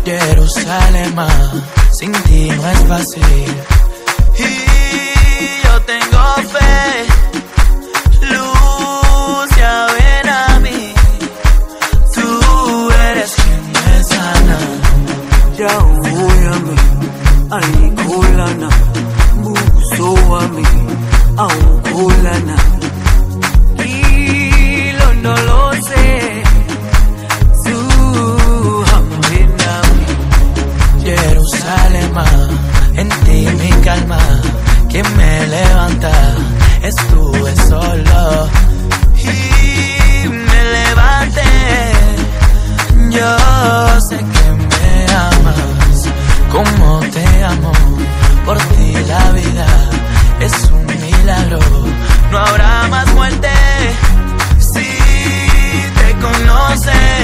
Jerusalén, sin ti no es fácil. Y yo tengo fe, luz, ya ven a mí. Tú eres quien me sana. Ya voy a mí, ay kulana, buso a mí, au kulana. Y no lo sé. Jerusalén, en ti mi calma, que me levanta, estuve solo y me levanté. Yo sé que me amas, como te amo, por ti la vida es un milagro, no habrá más muerte si te conoces.